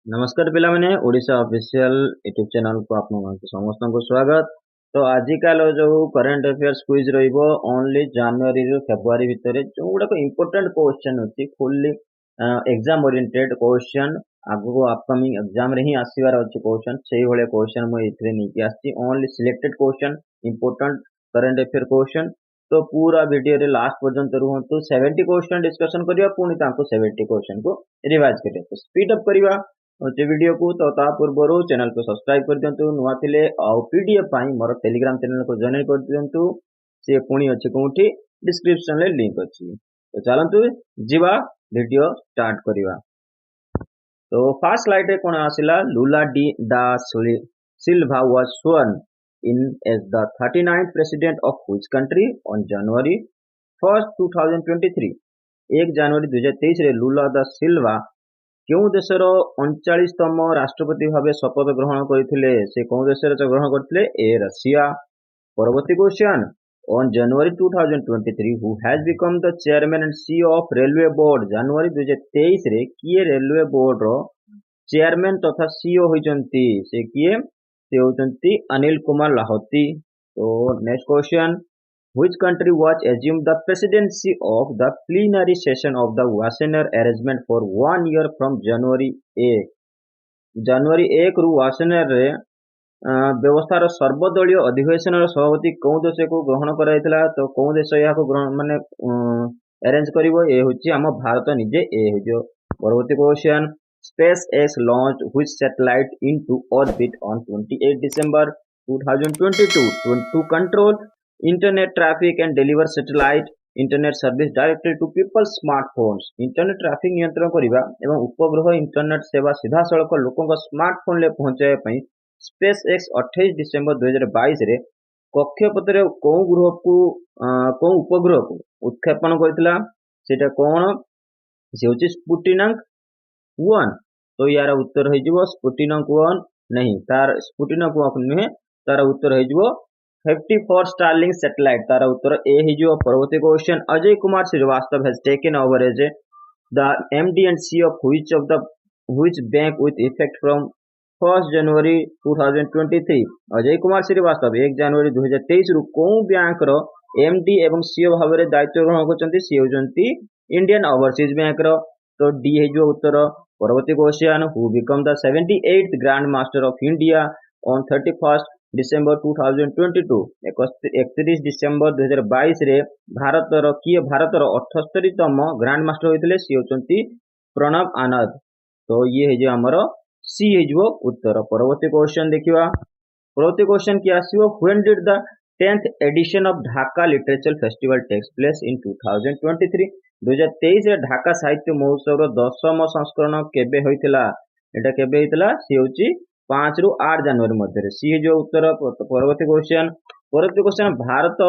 नमस्कार पिला माने ओडिशा ऑफिशियल यूट्यूब चैनल को आपन समस्त को स्वागत। तो आजिकल जो करंट अफेयर्स क्विज रहिबो ओनली जनवरी रु फेब्रुआरी भितर जो गुडा इंपोर्टेंट क्वेश्चन अछि फुल्ली एग्जाम ओरिएंटेड क्वेश्चन आगो अपकमिंग एग्जाम रे ही आसीबार अछि क्वेश्चन सेही भले क्वेश्चन म इथरे निकि आछि only selected question important current affair question. तो पूरा वीडियो रे लास्ट पर्यंत रुहंतु 70 क्वेश्चन डिस्कशन करिया पुनी तांको 70 क्वेश्चन को रिवाइज करिया तो स्पीड अप करिवा होचे वीडियो को। तो ता पूर्व चैनल को सब्सक्राइब कर दियंतु नुआ थिले आउ पीडीएफ पाई मोर टेलीग्राम चैनल को जॉइन कर दियंतु से पुणी अछि कोठी डिस्क्रिप्शन ले लिंक अछि। तो चलंतु जीवा वीडियो स्टार्ट करिवा। तो फर्स्ट स्लाइड रे कोन आसिला Lula de da Silva was sworn in as the 39th president of which country on January 1st 2023। 1 जनवरी 2023 रे लुला दा सिल्वा क्यों देशर 39तम राष्ट्रपति भाव शपथ ग्रहण करते से कौन देश ग्रहण करते ए रशिया। परवर्ती question on January 2023 who has become the chairman and CEO of railway board. जनवरी 2023 रे किए रेलवे बोर्ड रो चेयरमैन तथा सीईओ होइचंती से किए से होइचंती अनिल कुमार लाहोती। तो next question which country was assumed the presidency of the plenary session of the Wassenaar arrangement for 1 year from January 1। जनवरी 1 रु वासेनार रे व्यवस्थार सर्वदलीय अधिवेशन सभापति कौन देश को ग्रहण कराइथिला। तो कौन देश या को ग्रहण माने अरेंज करिवो ए होची हम भारत निजे ए होजो। परवर्ती question SpaceX launch which satellite into orbit on 28 December 2022 to control internet traffic and deliver satellite internet service directly to people smartphones. Internet traffic नियंत्रण करिबा एवं उपग्रह इंटरनेट सेवा सीधा सड़क लोकों स्मार्टफोन ले पहुंचाए पई स्पेस एक्स 28 दिसंबर 2022 रे कक्षपथ रे को ग्रह को को उपग्रह को उत्क्षेपण करथिला सेटा कोन से होची स्पुटिनक 1। तो यार उत्तर हो जिवो स्पुटिनक 1 नहीं तार स्पुटिनक 1 नुहे तार उत्तर हो जिवो 54 स्टारलिंक सैटेलाइट तारा उत्तर ए ही जो। परवर्ती question Ajay Kumar Srivastava has taken over as the MD and CEO of which bank with effect from 1 जनवरी 2023। अजय कुमार श्रीवास्तव 1 जनवरी 2023 रु को बैंक रो एमडी एवं सीओ भाव में दायित्व ग्रहण करछंती सी होजंती इंडियन ओवरसीज बैंक रो। तो डी है जो उत्तर। परवर्ती question who become the 78th grandmaster of India on 31st December 2022। 31 December 2022 रे भारतर किए भारतर 78तम ग्रैंड मास्टर होइतिले सी होचंती प्रणव आनंद। तो ये है जो हमर सी है जो उत्तर। परवर्ती क्वेश्चन देखिवा। परवर्ती क्वेश्चन की आसीबो when did the 10th edition of Dhaka literature festival takes place in 2023। 2023 रे ढाका साहित्य महोत्सव रो 10म संस्करण केबे होइतिला एटा केबे होइतिला सी होची 5 रु 8 जनवरी मध्य सी जो उत्तर। परवर्ती question Bharat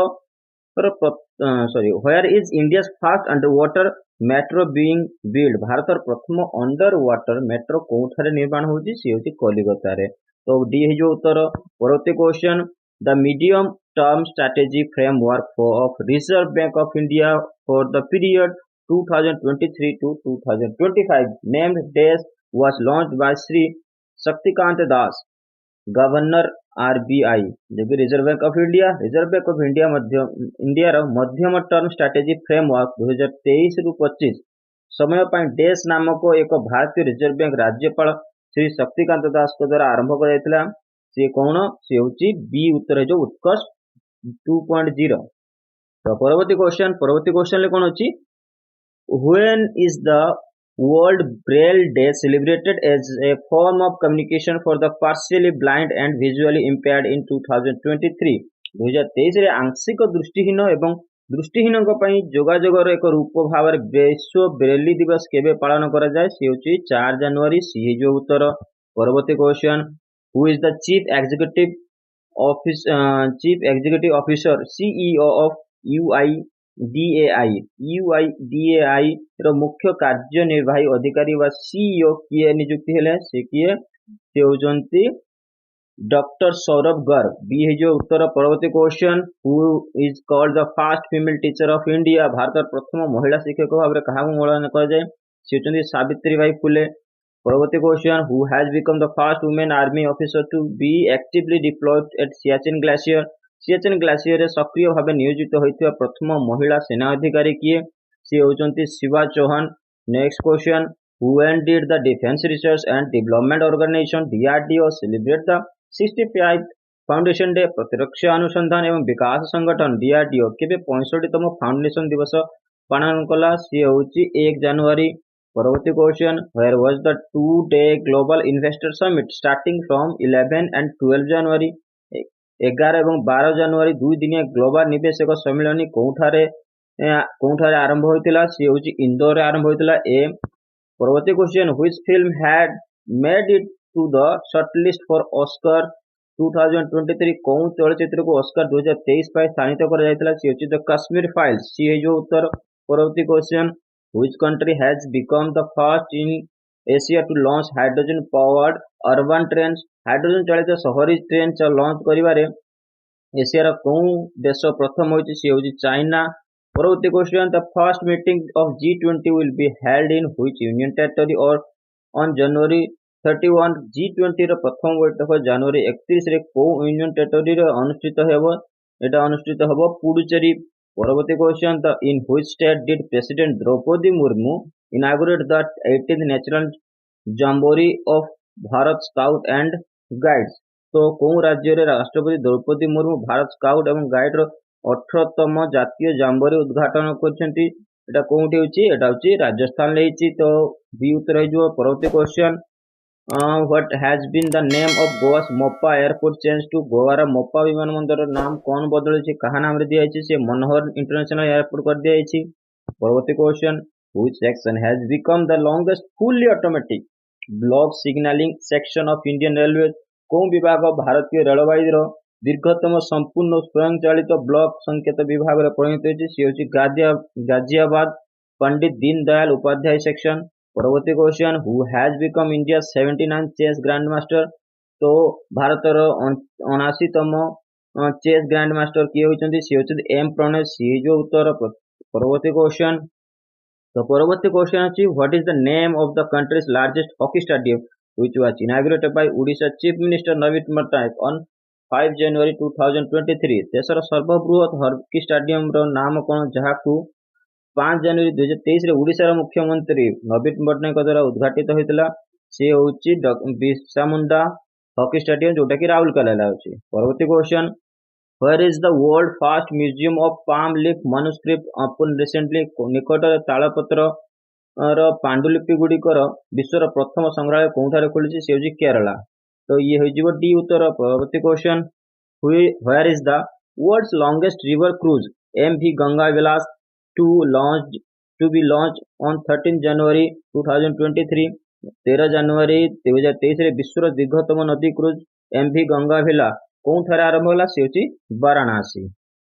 where is India first under water metro being build. Bharat प्रथम अंडर वाटर मेट्रो कोठारे निर्माण होची सी होची कलिकता रे। तो डी है जो उत्तर। परवर्ती question the medium term strategy framework of reserve bank of India for the period 2023 to 2025 named days was launched by Shri Shaktikanta Das governor RBI. जो कि रिजर्व बैंक ऑफ इंडिया मध्यम टर्म स्ट्रेटेजी फ्रेमवर्क 2023 रु 25 समय पर डेस नामक एक भारतीय रिजर्व बैंक राज्यपाल श्री शक्तिकांत दास को द्वारा आरंभ कराइथिला से कौन से होची बी उत्तर जो उत्कर्ष 2.0। तो परवर्ती क्वेश्चन ले कौन होची when is the World Braille Day celebrated as a form of communication for the partially blind and visually impaired in 2023। 2023 रे आंशिक दृष्टिहीन एवं दृष्टिहीन जोगाजोगर एक रूप भाव विश्व ब्रेली दिवस केबे पालन करा जाय से होची 4 जनवरी सी जो उत्तर। परवर्ती question who is the chief executive officer CEO of UIDAI रो मुख्य कार्यनिर्वाही अधिकारी व सीईओ किए नियुक्ति हेले से किए से होजंती डॉक्टर सौरभ गर्ग बी है जो उत्तर। परवर्ती question who is called the first female teacher of India. Bharat प्रथम महिला शिक्षक भाव में क्या कह जाए से होचंती सावित्रीबाई फुले। परवर्ती question, who has become the first women army officer to be actively deployed at Siachen glacier? Siachen glacier सक्रिय भाव नियोजित होइतिबा प्रथम महिला सेना अधिकारी किए? सी होचंती Shiva Chauhan. Next question, who and did the defence research and development organisation DRDO celebrate the 65th foundation day? प्रतिरक्षा अनुसंधान एवं विकास संगठन DRDO केबे 65तम फाउंडेशन दिवस पालन कला? सी होची 1 जनवरी। परवर्ती question, where was the 2-day global investor summit starting from 11 and 12 जनवरी? 11 ଏବଂ 12 ଜାନୁଆରୀ 2 ଦିନିଆ ଗ୍ଲୋବାଲ ନିବେଶକ ସମ୍ମିଳନୀ କୋଉଠାରେ ଆରମ୍ଭ ହୋଇଥିଲା? ସେ ହେଉଛି ଇନ୍ଦୋରରେ ଆରମ୍ଭ ହୋଇଥିଲା। ପରବର୍ତ୍ତୀ question, which film had made it to the shortlist for Oscar 2023? କୋଉ ଚଳଚ୍ଚିତ୍ରକୁ ଅସ୍କାର 2023 ପାଇଁ ସ୍ଥାନିତ କରାଯାଇଥିଲା? ସେ ହେଉଛି ଦ କାଶ୍ମୀର ଫାଇଲ୍ସ। ସି ହେଇଯିବ ଉତ୍ତର। ପରବର୍ତ୍ତୀ question, which country has become the first in Asia to launch hydrogen powered urban trains? Hydrogen चालित शहरी ट्रेन लॉन्च करिवारे एशियार कोउ देश प्रथम होइछि? से होइछि चाइना। परवर्ती question, the first meeting of G20 will be held in which union territory और on January 31? G20 ର ପ୍ରଥମ ବୈଠକ ଜାନୁଆରୀ 31 ରେ କୋଉ ୟୁନିୟନ ଟେରିଟୋରୀରେ ଅନୁଷ୍ଠିତ ହେବ? ଏଟା ଅନୁଷ୍ଠିତ ହେବ ପୁଡୁଚେରୀ। परवर्ती question, the in which state did president Droupadi Murmu inaugurate the 18th national jamboree of Bharat scout and guides? तो कौन राज्य रे राष्ट्रपति द्रौपदी मुर्मू भारत स्काउट एवं गाइड रो 18तम जातीय जाम्बोरी उद्घाटन करछंती? एटा कोउठी होची? एटा होची राजस्थान लेइची। तो बी उत्तर हो। परवर्ती question, what has been the name of Goa's Mopa airport changed to? गोवार मोपा विमानबंदर नाम कौन बदली? कहा नाम रे दिया है? से मनोहर इंटरनेशनल एयरपोर्ट कर दिया है। परवर्ती question, which section has become the longest fully automatic block signaling section of Indian Railways? कौन विभाग भारतीय रेलवाई रो दीर्घतम संपूर्ण स्वयंचालित ब्लॉक संकेत विभाग रे परिणत होइछि? से होछि गाजियाबाद पंडित दीनदयाल उपाध्याय सेक्शन। परवर्ती question, who has become India 79 chess grandmaster? तो भारतर 79तम चेस ग्रैंड मास्टर किए होइछन्ति? से होइछन्ति एम प्रणय। सी जो उत्तर। परवर्ती क्वेश्चन, तो परवर्ती क्वेश्चन अछि, what is the name of the country's largest hockey stadium which was inaugurated by Odisha chief minister Naveen Patnaik on 5 January 2023? देशर सर्वबृहत हॉकी स्टेडियम रो नाम कोन, जहाकू 5 जनवरी 2023 रे ओडिशा मुख्यमंत्री नवीन पट्टनायक द्वारा उद्घाटित होइतिला? से होउची बिरसा मुंडा हॉकी स्टेडियम, जोटा कि राउरकेला अछि। परवर्ती question, where is the world first museum of palm leaf manuscript open recently? निकट तालपत्र ର पांडुलिपि गुड़िकर विश्वर प्रथम संग्रहालय कोउठारे खोलिछि? से होछि केरला। तो ये होइजिबो डी उत्तर। परवर्ती question, where is the world's longest river cruise MV Ganga Vilas to be launched on 13 January 2023? 13 January 2023 रे विश्वर दीर्घतम नदी क्रूज MV गंगा विला कोउठारे आरंभ होला? से होछि वाराणसी।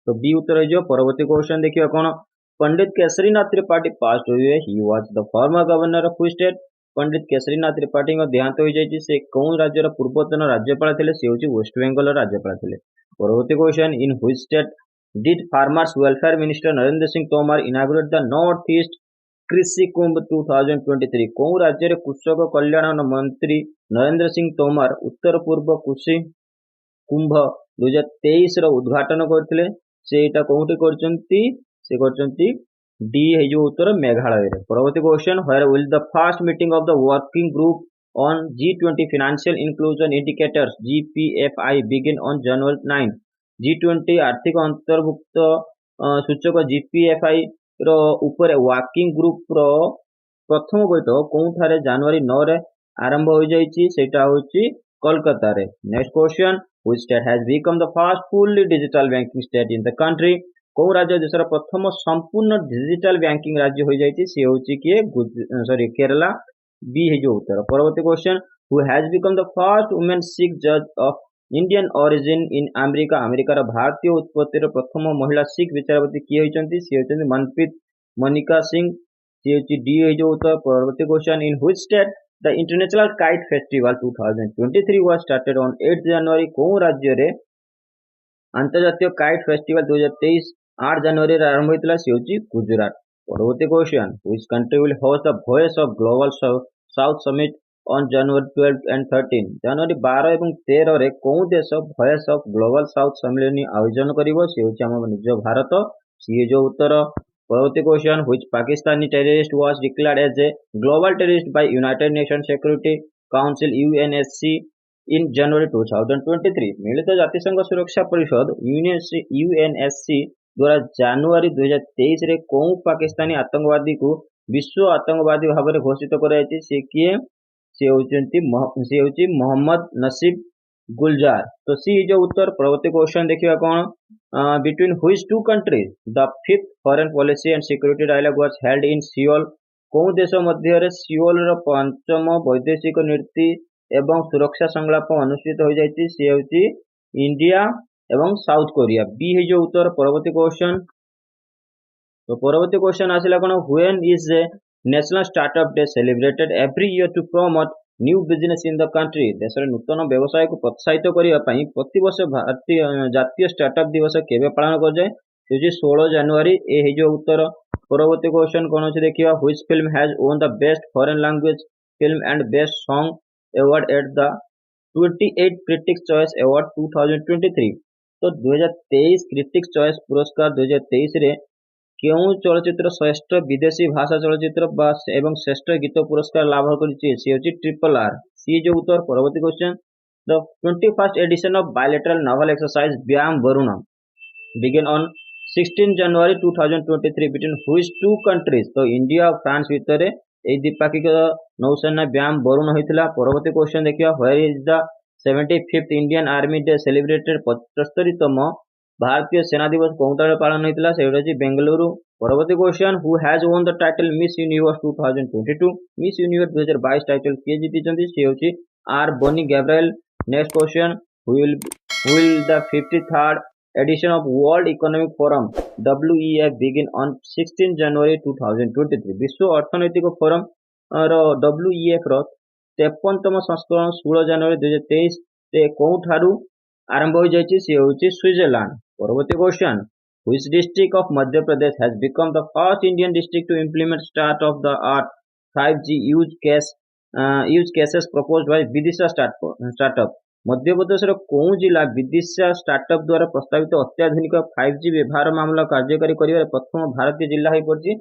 तो बी उत्तर हो। परवर्ती क्वेश्चन देखिए कौन, पंडित केसरीनाथ त्रिपाठी पास्ट हुए? He was the former governor of state? Pandit Kesarinath Tripathi देहांत हो जाइए। से कौन राज्यर पूर्वतन राज्यपाल थे? से होछि वेस्ट बेंगल राज्यपाल थे। परवर्ती question, in which state did farmers welfare minister Narendra Singh Tomar inaugurate the north east कृषि कुंभ 2023? कौन राज्य रे कृषक कल्याण मंत्री नरेंद्र सिंह तोमर उत्तर पूर्व कृषि कुंभ 2023 रो उद्घाटन करथिले? सेटा कोउठी करचंती? से करचंती डी है जो उत्तर मेघालय रे। परवर्ती question, where will the first meeting of the working group on G20 financial inclusion indicators GPFI begin on January 9? G20 आर्थिक अंतर्भुक्त सूचक GPFI रो ऊपर वर्किंग ग्रुप रो प्रथम बैठक कोउठारे जनवरी 9 रे आरंभ हो जाइछि? सेटा होछि कोलकाता रे। Next question, which state has become the first fully digital banking state in the country? कौ राज्य देशर प्रथम संपूर्ण डिजिटल बैंकिंग राज्य हो जाइछि? से होछि कि केरला। बी है जो उत्तर। परवर्ती question, who has become the first women Sikh जज of Indian origin in America? अमेरिकार भारतीय उत्पत्तिर प्रथम महिला सिख विचारपति किए होइछन्ति? से होइछन्ति मनप्रीत मनिका सिंह। से होछि डी है जो उत्तर। परवर्ती question, in which state the international kite festival 2023 was started on 8 जनवरी? कौ राज्य रे अंतर्जातीय काइट फेस्टिवल 2023 8 जनवरी रे आरंभ होइतिला? से होछि गुजरात। परवर्ती question, which country will host the voice of global south summit on January 12 and 13 ଜାନୁଆରୀ 12 ଏବଂ 13 ରେ କୋଉ ଦେଶ ଭଏସ୍ ଅଫ୍ ଗ୍ଲୋବାଲ ସାଉଥ ସମ୍ମିଳନୀ ଆୟୋଜନ କରିବ? ସେ ହେଉଛି ଆମ ନିଜ ଭାରତ। ସିଏ ଯୋଉ ଉତ୍ତର। ପରବର୍ତ୍ତୀ question, which Pakistani terrorist was declared as a global terrorist by United Nations Security Council UNSC in January 2023 ମିଳିତ ଜାତିସଂଘ ସୁରକ୍ଷା ପରିଷଦ UNSC ଦ୍ୱାରା ଜାନୁଆରୀ 2023 ରେ କୋଉ ପାକିସ୍ତାନୀ ଆତଙ୍କବାଦୀକୁ ବିଶ୍ୱ ଆତଙ୍କବାଦୀ ଭାବରେ ଘୋଷିତ କରାଯାଇଛି? ସେ କିଏ? ସେ ହେଉଛି ମୋହମ୍ମଦ ନସିବ ଗୁଲଜାର। ତ ସି ଯୋଉ ଉତ୍ତର। ପରବର୍ତ୍ତୀ କ୍ୱେଶ୍ଚନ ଦେଖିବା କ'ଣ, between which two countries the fifth foreign policy and security dialogue was held in Seoul? କୋଉ ଦେଶ ମଧ୍ୟରେ ସିଓଲର ପଞ୍ଚମ ବୈଦେଶିକ ନୀତି ଏବଂ ସୁରକ୍ଷା ସଂଳାପ ଅନୁଷ୍ଠିତ ହୋଇଯାଇଛି? ସେ ହେଉଛି ଇଣ୍ଡିଆ ଏବଂ ସାଉଥ କୋରିଆ। ବି ହେଇଯିବ ଉତ୍ତର। ପରବର୍ତ୍ତୀ କ୍ୱେଶ୍ଚନ, ତ ପରବର୍ତ୍ତୀ କ୍ୱେଶ୍ଚନ ଆସିଲା କ'ଣ, when is a national startup day celebrated every year to promote new business in the country? ଦେଶରେ ନୂତନ ବ୍ୟବସାୟକୁ ପ୍ରୋତ୍ସାହିତ କରିବା ପାଇଁ ପ୍ରତିବର୍ଷ ଜାତୀୟ ଷ୍ଟାର୍ଟଅପ୍ ଦିବସ କେବେ ପାଳନ କରାଯାଏ? ସେ ହେଉଛି 16 ଜାନୁଆରୀ। ଏ ହେଇଯିବ ଉତ୍ତର। ପରବର୍ତ୍ତୀ କ୍ୱେଶ୍ଚନ କ'ଣ ଅଛି ଦେଖିବା, which film has won the best foreign language film and best song award at the 28 Critics Choice Award 2023? तो 2023 क्रिटिक्स चॉइस पुरस्कार 2023 रे केउं चलचित्र श्रेष्ठ विदेशी भाषा चलचित्र एवं श्रेष्ठ गीत पुरस्कार लाभ करिछि? सी होछि ट्रिपल आर। सी जो उत्तर। परवर्ती question, the 21st edition of bilateral naval exercise व्यायाम Varun began on 16 January 2023 between which two countries? तो इंडिया और फ्रांस भितर এই দ্বিপাক্ষিক নৌসেনা ব্যায়াম বরুণ হয়েছিল। পরবর্তী কোশ্চেন দেখিবা, where is the 75th Indian army day celebrated? 75তম ଭାରତୀୟ ସେନା ଦିବସ କେଉଁଠାରେ ପାଳନ ହୋଇଥିଲା? ସେଇଟା ହେଉଛି ବେଙ୍ଗାଲୁରୁ। ପରବର୍ତ୍ତୀ question, who has won the title miss universe 2022? Miss universe 2022 title କିଏ ଜିତିଛନ୍ତି? ସେ ହେଉଛି R Bonney Gabriel. Next question, will the 53rd edition of World Economic Forum WEF begin on 16 January 2023? विश्व अर्थनैतिक फोरम WEF ର 53तम संस्करण 16 ଜାନୁଆରୀ 2023 ରେ କୋଉଠାରୁ ଆରମ୍ଭ ହୋଇଯାଇଛି? ସେ ହେଉଛି ସ୍ୱିଜରଲ୍ୟାଣ୍ଡ। ପରବର୍ତ୍ତୀ question, which district of Madhya Pradesh has become the first Indian district to implement state of the art 5G use cases proposed by Vidisha startup? ମଧ୍ୟପ୍ରଦେଶର କୋଉ ଜିଲ୍ଲା ବିଦିଶା ଷ୍ଟାର୍ଟଅପ ଦ୍ୱାରା ପ୍ରସ୍ତାବିତ ଅତ୍ୟାଧୁନିକ 5G ବ୍ୟବହାର ମାମଲା କାର୍ଯ୍ୟକାରୀ କରିବାରେ ପ୍ରଥମ ଭାରତୀୟ ଜିଲ୍ଲା ହୋଇପଡ଼ିଛି?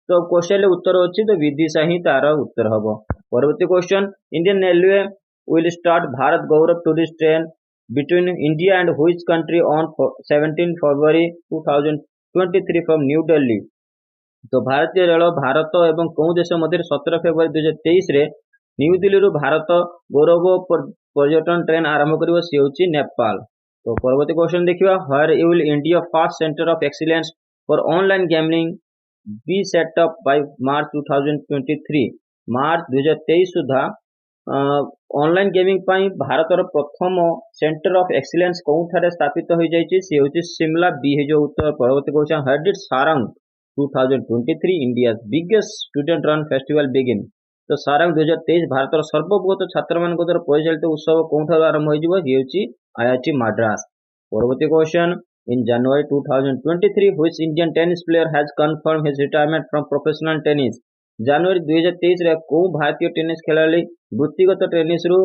ତ କ୍ୱେଶ୍ଚନରେ ଉତ୍ତର ଅଛି, ତ ବିଦିଶା ହିଁ ତାର ଉତ୍ତର ହେବ। ପରବର୍ତ୍ତୀ question, Indian railway will start Bharat Gaurav tourist train between India and which country on 17 February 2023 from New Delhi? तो भारतीय रेल भारत एवं कोउ देश मध्य 17 फेब्रुआरी 2023 रे न्यू दिल्ली रु भारत गौरव पर्यटन ट्रेन आरंभ करिवो? से होची नेपाल। तो परवर्ती क्वेश्चन देखिबा, where will India first centre of excellence for online gambling be set up by March 2023? March 2023 सुधा ऑनलाइन गेमिंग पाई भारतर प्रथम सेंटर ऑफ एक्सीलेंस कोउठारे स्थापित हो जाइछि? से होछि शिमला। बी हे जो उत्तर। परवर्ती question, how did Sarang 2023 India biggest student run festival begin? तो सारंग 2023 भारतर सर्वबृहत छात्र मान द्वारा परिचालित उत्सव कोउठार आरंभ होइजिवो? हे होछि आईआईटी मद्रास। परवर्ती question, in January 2023 which Indian tennis player has confirmed his retirement from professional tennis? जनवरी 2023 रे को भारतीय टेनिस खेलाड़ी वृत्तिगत टेनिस रु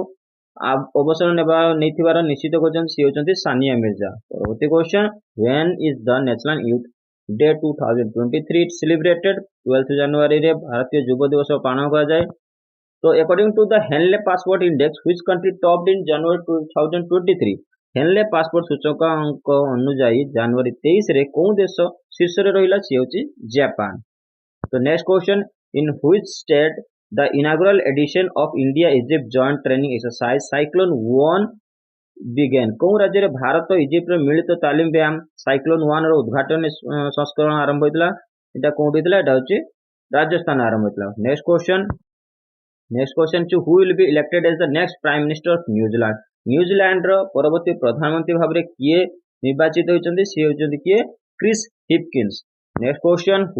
अवसर नेथिबार निश्चित करछन? से होचंती सानिया मिर्जा। परवर्ती question, when is the national youth day 2023 celebrated? 12 जनवरी रे भारतीय युवा दिवस पालन करा जाय। तो according to the Henley passport index which country topped in January 2023? Henley passport सूचकांक अनुसार जनवरी 23 रे को देश शीर्ष रे रहिला? से होची जापान। तो next question, in which state the inaugural edition of India Egypt joint training exercise cyclone 1 began? कोउ राज्य रे भारत इजिप्ट रे मिलित तालीम व्यायाम साइक्लोन 1 रो उद्घाटन संस्करण आरंभ होइतला? एटा कोउठी थिला? एटा होची राजस्थान आरंभ होइतला। Next question, to who will be elected as the next prime minister of New Zealand? New Zealand रो परवर्ती प्रधानमंत्री भाबरे किए निर्वाचित होइचंती? से होचंती किए Chris Hipkins. Next question,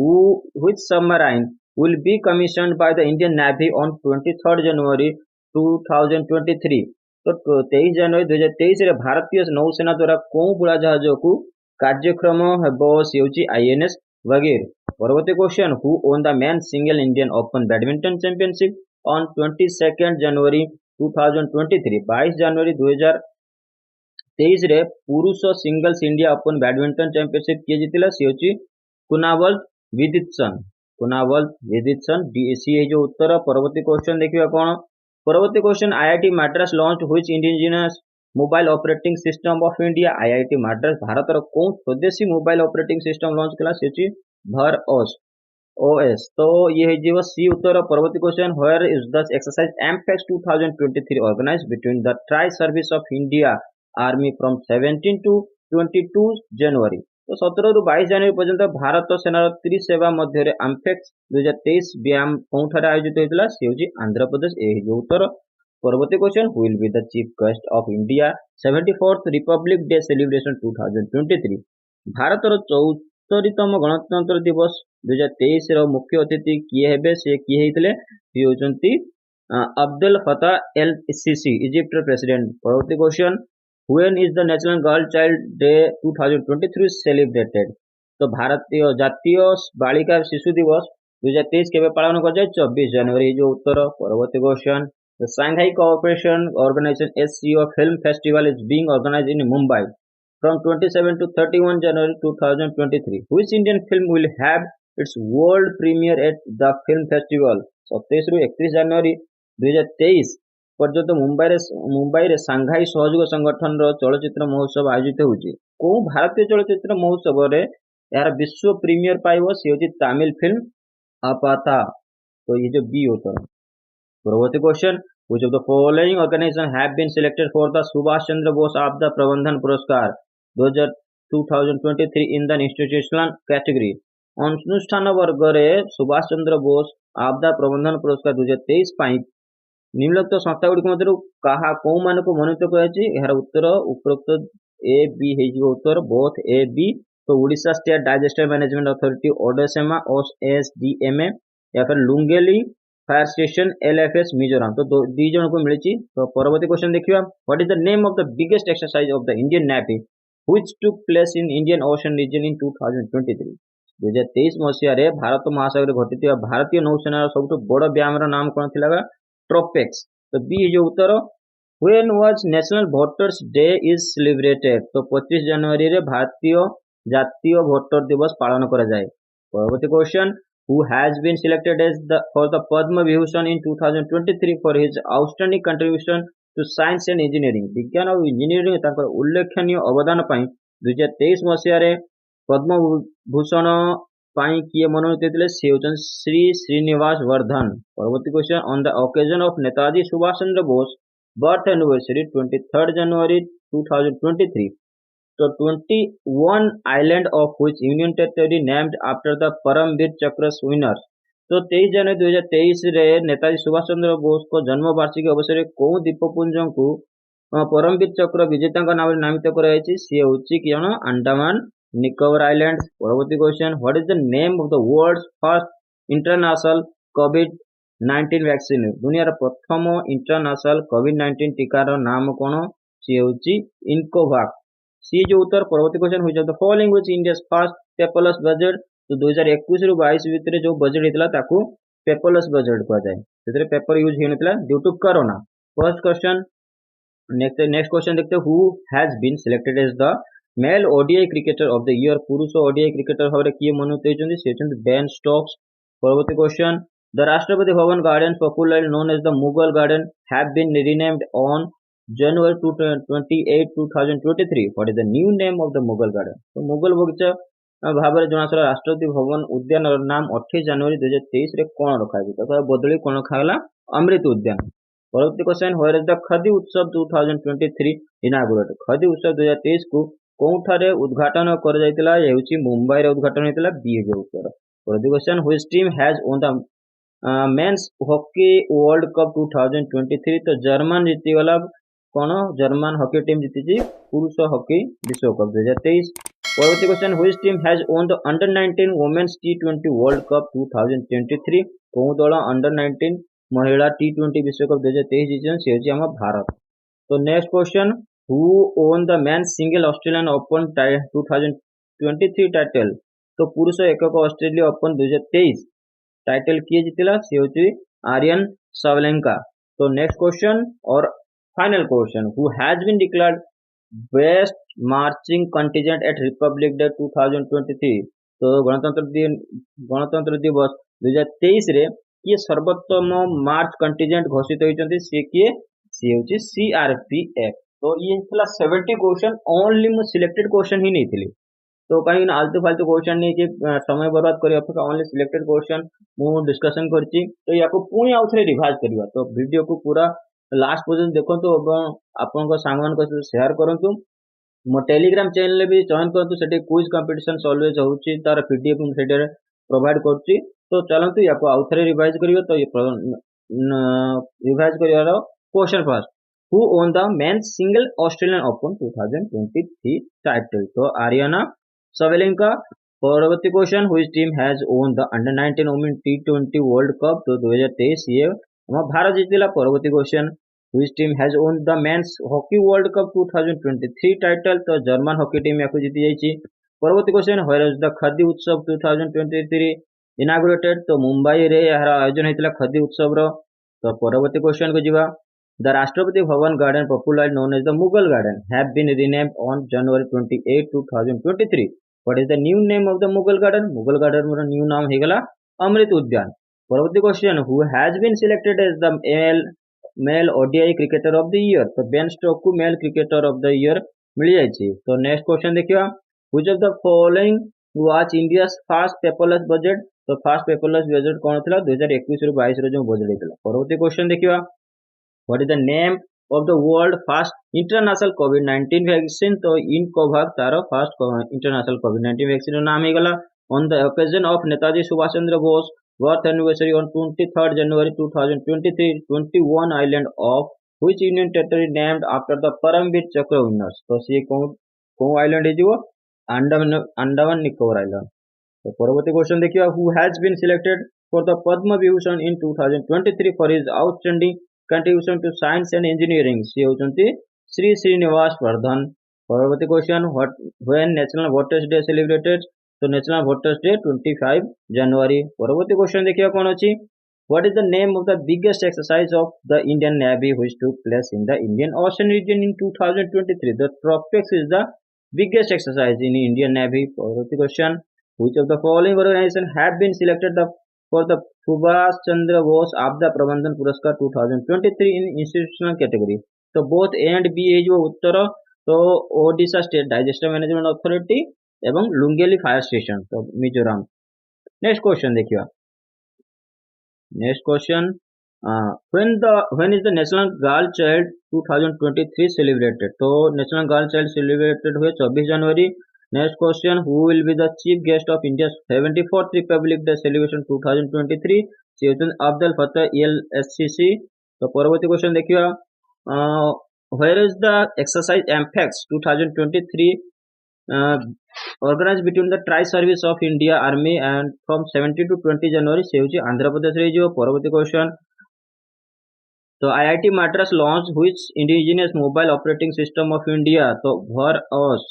which submarine will be commissioned by the Indian Navy on 23rd January 2023? तो 23 जनवरी 2023 रे भारतीय नौसेना द्वारा कोउ बुड़ा जहाज को कार्यक्रम हेबो? से होची आईएनएस वगैर। परवर्ती question, who own the men single Indian open badminton championship? on 22nd January 2023 22 जनवरी 2023 रे पुरुष singles India open badminton championship किए जीतिला सी होची कुनावल विदितसन सी जो उत्तर। परवर्ती क्वेश्चन देखिबा कोन परवर्ती question IIT Madras launch which indigenous mobile operating system of India IIT Madras Bharat रो कोन स्वदेशी मोबाइल ऑपरेटिंग सिस्टम लॉन्च कला से ची भर ओएस तो ये है जीव सी उत्तर। परवर्ती question where is the exercise AMPHEX 2023 organised between the tri service of India army from 17 to 22 January तो 17 ରୁ 22 जनवरी पर्यंत भारत सेनार त्रिसेवा मध्य एमपेक्स 2023 व्यायाम कौन आयोजित होता सी हूँ आंध्र प्रदेश ये जो उत्तर। परवर्ती question will be the chief guest of India 74th republic day celebration 2023 Bharat 74तम गणतंत्र दिवस 2023 रो मुख्य अतिथि किए हेबे से किए हेतले सी होचंती Abdul Fattah el Sisi Egypt president. परवर्ती question when is the national girl child day 2023 celebrated तो भारतीय जातीय बालिका शिशु दिवस 2023 केबे पालन कर जाय 24 जनवरी जो उत्तर। परवर्ती question the Shanghai Cooperation Organization SCO film festival is being organized in Mumbai from 27 to 31 January 2023 which Indian film will have its world premiere at the film festival 27 ରୁ 31 जनवरी 2023 पर्यंत मुंबई रे सांघाई सहयोग संगठन रो चलचित्र महोत्सव आयोजित होउची को भारतीय चलचित्र महोत्सव रे यार विश्व प्रीमियर पाइबो से होची तमिल फिल्म अपाता तो ये जो बी होता है। परवर्ती question which of the following organization have been selected for the Subhash Chandra Bose आपदा प्रबंधन पुरस्कार 2023 in the institutional category अनुष्ठान वर्ग रे सुभाष चंद्र बोस आपदा प्रबंधन पुरस्कार 2023 पाई निम्नलिखित संस्था गुड़िक मध्य कहा कौ मान को मनोनीत कराई यार उत्तर उपरोक्त ए बी है उत्तर बोथ ए बी तो Orissa state disaster management authority ओडेसेमा OSDMA या फिर Lunglei fire station LFS Mizoram तो दी जन को मिली। तो परवर्ती क्वेश्चन देखिए what is the name of the biggest exercise of the Indian navy which took place in Indian ocean region in 2023 2023 मसीह रे भारत महासागर घटित भारतीय नौसेना सबुठ बड़ व्यायाम नाम कौन थिला ट्रोपेक्स तो बी जो उत्तर। When was national voters day is celebrated तो 25 जनवरी रे भारतीय जातीय वोटर दिवस पालन करा जाए। परवर्ती question who has been selected as for the Padma Vibhushan in 2023 for his outstanding contribution to science and engineering विज्ञान और इंजीनियरिंग ताकर उल्लेखनीय अवदान पाई 2023 मसीह रे पद्म भूषण पाई किए मनोनीत होते से होचन श्री श्रीनिवास वर्धन। परवर्ती question on the occasion of Netaji Subhash Chandra Bose birth anniversary 23 जनवरी 2023 तो 21 island of which Union Territory named after the Paramvir चक्र winners तो 23 जनवरी 2023 रे नेताजी सुभाष चंद्र बोस को जन्म वार्षिकी अवसर में कौ द्वीपपुंज को परमवीर चक्र विजेता नाम नामित कराई सी होची किन अंडमान निकोबर आइलैंड। परवर्ती question what is the name of the world's first international कोविड-19 वैक्सीन दुनिया प्रथम इंटरनेशनल कोविड-19 टीकार नाम कौन सी होची इनकोवैक्स सी जो उत्तर। परवर्ती क्वेश्चन हुई the following which India's first paperless budget तो 2021 ରୁ 22 भितर जो बजट हेतला ताकू पेपरलेस बजट कह जाए सेतरे पेपर यूज हे नतला due to corona. First question next question देखते who has been selected as the male ODI cricketer of the year पुरुष ओडीआई क्रिकेटर भाव किए मनोनीत होइछन्ती से होइछन्ती बेन स्टोक्स। परवर्ती question the Rashtrapati Bhavan garden popularly known as the Mughal garden have been renamed on January 28 2023 what is the new name of the Mughal garden तो मुगल बगीचा भाव में जनाशा राष्ट्रपति भवन उद्यान नाम 28 जनवरी 2023 रे कौन रखा तो बदली कौन रखा अमृत उद्यान। परवर्ती क्वेश्चन वेयर इज द खदी उत्सव 2023 इनागुरेट खदी उत्सव 2023 को कौठारे उद्घाटन कर जायतिला ये होची मुंबई रे उद्घाटन हेतिला बी हे उत्तर। परवर्ती question which team has won the men's hockey world cup 2023 तो जर्मन जीतीवाला कौन जर्मन हॉकी टीम जीती पुरुष हॉकी विश्व कप 2023। परवर्ती question which team has won the under 19 women's T20 world cup 2023 कौ दल अंडर 19 महिला T20 विश्व कप 2023 जीतन से होची हम भारत। तो next question who own the men's single Australian open 2023 title तो पुरुष एकक ऑस्ट्रेलिया ओपन 2023 टाइटल किए जीतिला से होची Aryan Sabalenka. So next question और final question, who has been declared best marching contingent at Republic Day 2023? तो गणतंत्र दिवस 2023 रे किए सर्वोत्तम मार्च कंटिजेंट घोषित होइचंती से किए सी होची सीआरपीएफ। तो ये थला 70 क्वेश्चन ओनली मु सिलेक्टेड क्वेश्चन ही नहीं थिली। तो कहीं आलतू फालतू क्वेश्चन नहीं कि समय बर्बाद करी अपेक्षा ओनली सिलेक्टेड क्वेश्चन मु डिस्कशन करची। तो याको पुणी आउ थरे रिवाइज करिवा। तो वीडियो को पूरा लास्ट पर्यंत देखंतु एवं आपनका सांगमान को शेयर करंतु। मो टेलीग्राम चैनल भी जॉइन करंतु, सेठी क्विज कंपटीशन ऑलवेज होउची, तार पीडीएफ मु सेठी प्रोवाइड करची। तो चलंतु याको आउ थरे रिवाइज करियो। तो ये रिवाइज करिवार question first, who won the men's single Australian Open 2023 title? तो आर्यना Sabalenka। परवर्ती question, which team has won the under 19 women T20 World Cup? तो 2023 ये हमारा भारत जीतिला। परवर्ती question, which team has won the men's hockey world cup 2023 title? तो German hockey team याको जीति जाइछि। परवर्ती क्वेश्चन, where is the खदी उत्सव 2023 inaugurated? तो मुंबई रे यार आयोजन हेतिला खदी उत्सव रो। तो परवर्ती क्वेश्चन को जीवा, the Rashtrapati Bhavan Garden, popularly known as the Mughal Garden, have been renamed on January 28, 2023. What is the new name of the Mughal Garden? Mughal Garden more new नाम हेगला अमृत उद्यान। परवर्ती question, who has been selected as the male ODI cricketer of the year? तो Ben Stokes को male cricketer of the year मिल जाइछि। तो next question देखियो, which of the following was India's first paperless budget? तो first paperless budget कौन थिला? 2021 ରୁ 22 रो जो बजट हेतिला। परवर्ती क्वेश्चन देखियो, what is the name of the world first international COVID-19 vaccine? तो इनकोवैक्स तारो फर्स्ट इंटरनेशनल COVID-19 वैक्सीन नाम हेगला। on the occasion of Netaji Subhash Chandra Bose birth anniversary on 23rd January 2023, 21 island of which union territory named after the Paramveer Chakra winners? तो सी को island है जो Andaman Nicobar island. तो परवर्ती question देखिए, who has been selected for the Padma Vibhushan in 2023 for his outstanding contribution to science and engineering? सी होचंती श्री श्रीनिवास वर्धन। परवर्ती question, when national voters day celebrated? तो national voters day 25 जनवरी। परवर्ती क्वेश्चन देखिए कौन अछि, what is the name of the biggest exercise of the Indian Navy which took place in the Indian Ocean region in 2023? The tropics is the biggest exercise in Indian Navy। परवर्ती question, which of the following organization have been selected for the Subhash Chandra Bose आपदा प्रबंधन पुरस्कार 2023 in institutional category? तो both A and B है जो उत्तर। तो Odisha state disaster management authority एवं लुंगेली फायर स्टेशन, तो मिजोरम। नेक्स्ट क्वेश्चन देखिए, next question, when is the national girl child 2023 celebrated? तो नेशनल गर्ल चाइल्ड सेलिब्रेटेड हुए 24 जनवरी। Next question, who will be the chief guest of India's 74th Republic Day celebration 2023? Abdul Fateh ELSCC। तो परवर्ती question देखिए, where is the exercise MPEX 2023 organized between the Tri-Service of India Army and from 17 to 20 January? से होची आंध्र प्रदेश रे जो। परवर्ती question, तो IIT Madras launched which indigenous mobile operating system of India? तो Bhar OS।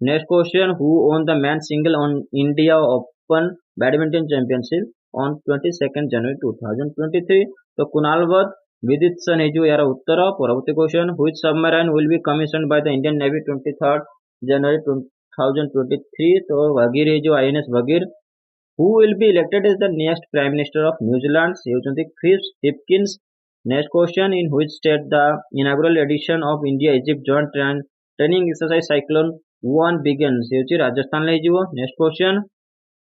Next question, who won the men's single on India Open Badminton Championship on 22nd January 2023? तो कुणाल वध विदितसन है जो यार उत्तर। परवर्ती question, which submarine will be commissioned by the Indian Navy 23rd January 2023? तो वगीर है जो INS Vagir. who will be elected as the next prime minister of New Zealand? से होचंती Chris Hipkins. Next question, in which state the inaugural edition of India Egypt joint training exercise cyclone 1 began? से होची राजस्थान ले जीवो। Next question,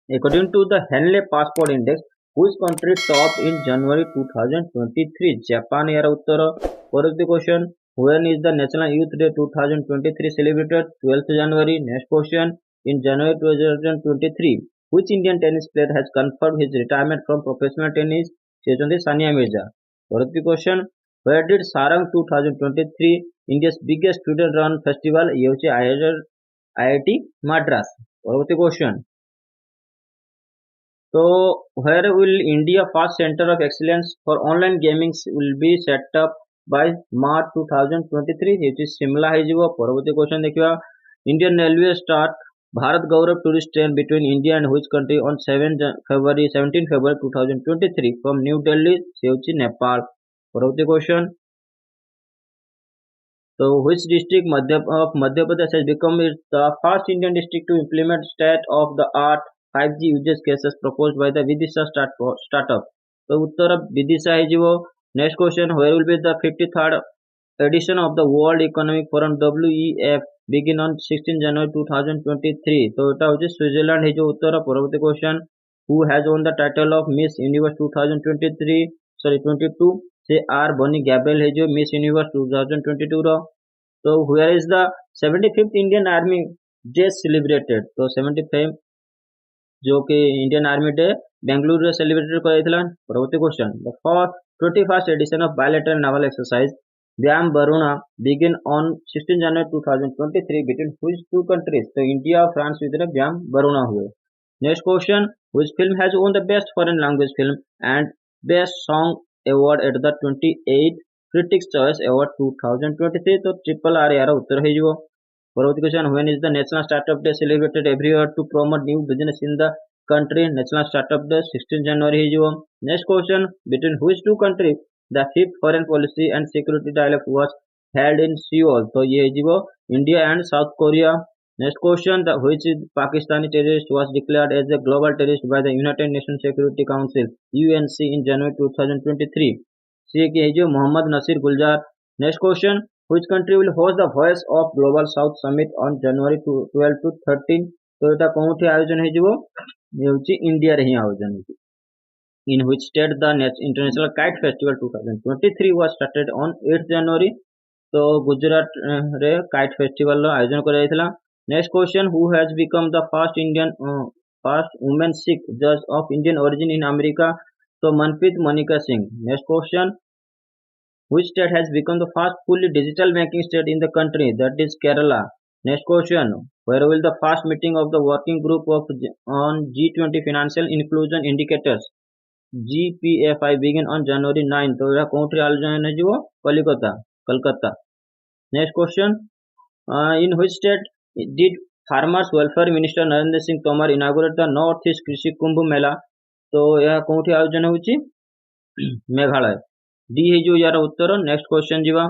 according to the Henley Passport Index which country top in January 2023? Japan यार उत्तर। परवर्ती question, when is the National Youth Day 2023 celebrated? 12th January। next question, in January 2023 which Indian tennis player has confirmed his retirement from professional tennis? से होचंती सानिया मिर्जा। परवर्ती question, where did Sarang 2023 India's biggest student run festival? ये होची IIT Madras। परवर्ती question, तो where will India first center of excellence for online gaming will be set up by March 2023? ये शिमला है जो। परवर्ती क्वेश्चन देखिए, Indian Railway start Bharat Gaurav tourist train between India and which country on 17 February 2023 from New Delhi से होची नेपाल। परवर्ती question, so which district of Madhya Pradesh has become the first Indian district to implement state-of-the-art 5G use cases proposed by the Vidisha startup? So उत्तर विदिशा है। Next question, where will be the 53rd edition of the World Economic Forum WEF begin on 16 January 2023? तो এটা হচ্ছে Switzerland है जो उत्तर। পরবর্তী question, who has won the title of Miss Universe 2023 sorry 22 से are बनी Gabriel है जो मिस यूनिवर्स 2022 रो। तो where is the 75th Indian Army Day celebrated? तो 75 जो कि Indian army day Bengaluru celebrate कराइथिला। परवर्ती question, the first 21st edition of bilateral naval exercise व्यायाम Varuna begin on 16 January 2023 between which two countries? तो इंडिया और France ଭିତରେ व्यायाम वरुणा हुए। Next question, which film has won the best foreign language film and best song award at the 28th Critics Choice Award 2023? तो triple R यार उत्तर है जो। परवर्ती question, when is the national startup day celebrated every year to promote new business in the country? National startup day 16 जनवरी है जो। Next question, between which two country the fifth foreign policy and security dialogue was held in Seoul? तो ये है जो India and South Korea. Next question, the which Pakistani terrorist was declared as a global terrorist by the United Nation security council UNC in January 2023? सी की है जो Mohammad Naseer Gulzar. Next question, which country will host the Voice of Global South Summit on January 12 to 13? तो এটা কোউঠি আয়োজন ହେଇଯିବ? ये होची इंडिया रे ही आयोजन होची। In which state the International Kite Festival 2023 was started on 8th January? तो गुजरात रे काइट फेस्टिवल रो आयोजन करा जायतिला। Next question, who has become the first woman Sikh judge of Indian origin in America? तो Manpreet Manika Singh. Next question, which state has become the first fully digital banking state in the country? That is Kerala. Next question, where will the first meeting of the working group on G20 financial inclusion indicators GPFI begin on January 9? तो यह कौन आयोजन है जो Calcutta. Next question, in which state did Farmers Welfare Minister Narendra Singh Tomar inaugurate the North East Krishi Kumbh Mela? तो यह कौन आयोजन होची? मेघालय। डी है जो यार उत्तर। नेक्स्ट क्वेश्चन जीवा,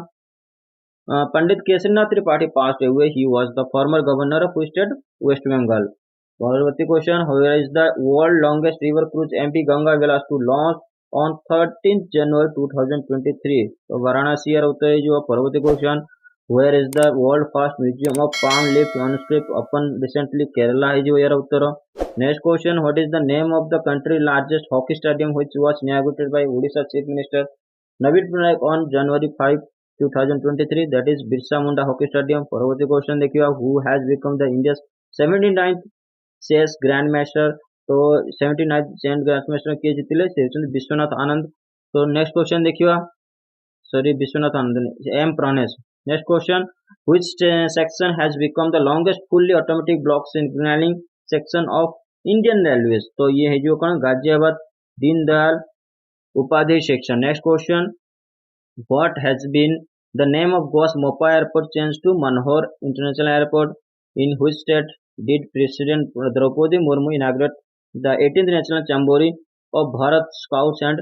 Pandit Kesarinath Tripathi passed away, he was the former governor of state west Bengal. परवर्ती question, where is the world longest river cruise MP Ganga Vilas to launch on 13 January 2023? तो वाराणसी यार उत्तर है जो। परवर्ती question, where is the world first museum of palm leaf manuscript open recently? Kerala है जो यार उत्तर। Next question, what is the name of the country largest hockey stadium which was inaugurated by Odisha chief minister Naveen Patnaik on January 5, 2023? That is Birsa Munda Hockey Stadium. परवर्ती question देखिए, who has become the India's 79th chess grandmaster? तो 79th chess grandmaster किए जीतिले से विश्वनाथ आनंद। तो next question देखिए, sorry Vishwanath Anand M Pranesh. Next question, which section has become the longest fully automatic block signaling section of Indian Railways? तो ये है जो कौन Ghaziabad Deendayal Upadhyay section. Next question, what has been the name of Goa's Mopa airport changed to Manohar International Airport? In which state did President Draupadi Murmu inaugurate the 18th National Jamboree of Bharat Scouts and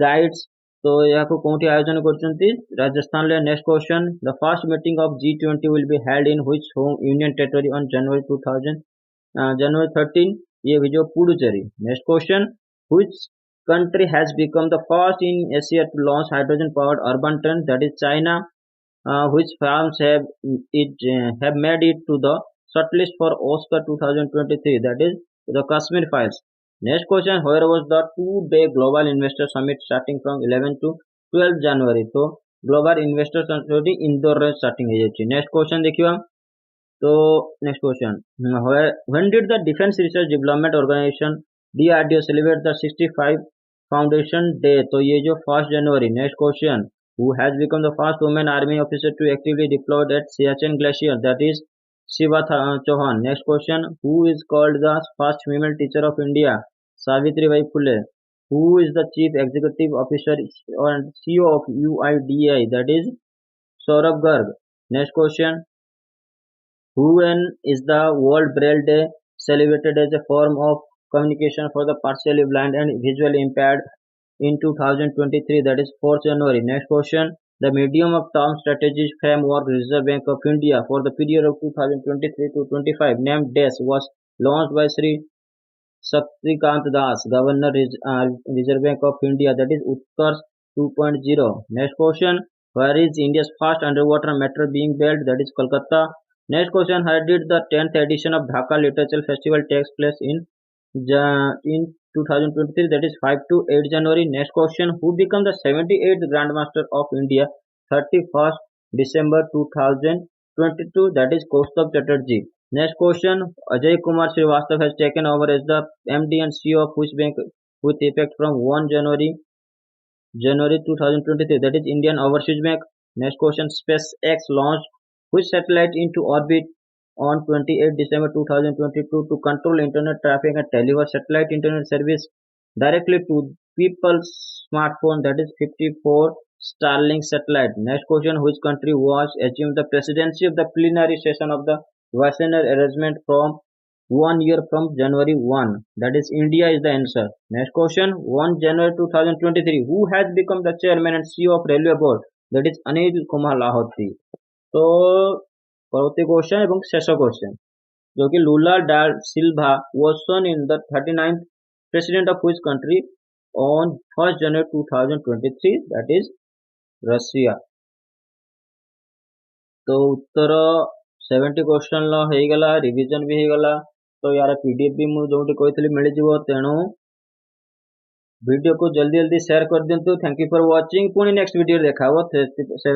Guides? तो यहाँ को कौन आयोजन करछंती? राजस्थान ले। Next question, the first meeting of G20 will be held in which home union territory on January 13? ये भी जो Puducherry. Next question, which country has become the first in Asia to launch hydrogen-powered urban train? That is China. Which films have made it to the shortlist for Oscar 2023? That is the Kashmir Files. Next question, where was the 2-day Global Investor Summit starting from 11 to 12 January? तो Global Investor Summit Indore रे starting है जी। Next question देखियो। तो next question, when did the Defense Research Development Organization DRDO celebrate the 65 Foundation Day? तो ये जो 1 January। Next question, who has become the first woman army officer to actively deployed at Siachen Glacier? That is Shiva Chauhan. Next question, who is called the first female teacher of India? Savitribai Phule. Who is the chief executive officer and CEO of UIDAI? That is Saurabh Garg. Next question, When is the World Braille Day celebrated as a form of communication for the partially blind and visually impaired in 2023, that is 4th January. Next question. The medium of term strategies framework Reserve Bank of India for the period of 2023 to 25 named DES was launched by Sri Shaktikant Das, Governor Reserve Bank of India, that is Utkarsh 2.0. Next question. Where is India's first underwater metro being built? That is Kolkata. Next question. How did the 10th edition of Dhaka Literature Festival takes place in 2023? That is 5 to 8 January. Next question. Who became the 78th Grandmaster of India 31st December 2022? That is Kaustubh Chatterjee. Next question. Ajay Kumar Srivastava has taken over as the MD and CEO of which bank with effect from 1 January 2023? That is Indian Overseas Bank. Next question. SpaceX launched which satellite into orbit on 28 December 2022 to control internet traffic and deliver satellite internet service directly to people's smartphone? That is 54 Starlink satellite. Next question. Which country was achieved the presidency of the plenary session of the Wassenaar arrangement from 1 year from January 1? That is India is the answer. Next question. 1 January 2023. Who has become the chairman and CEO of Railway Board? That is Anil Kumar Lahoti. तो परवर्ती question एवं शेष question जो कि लूला डा सिल्वा was shown in the 39th president of which country on 1st January 2023? That is Russia. तो उत्तर 70 question होगला revision भी होगला तो यार पीडीएफ भी मुझे जो कही मिल तेणु वीडियो को जल्दी जल्दी शेयर कर दिंतु। Thank you for watching. पुणी नेक्स्ट वीडियो देखा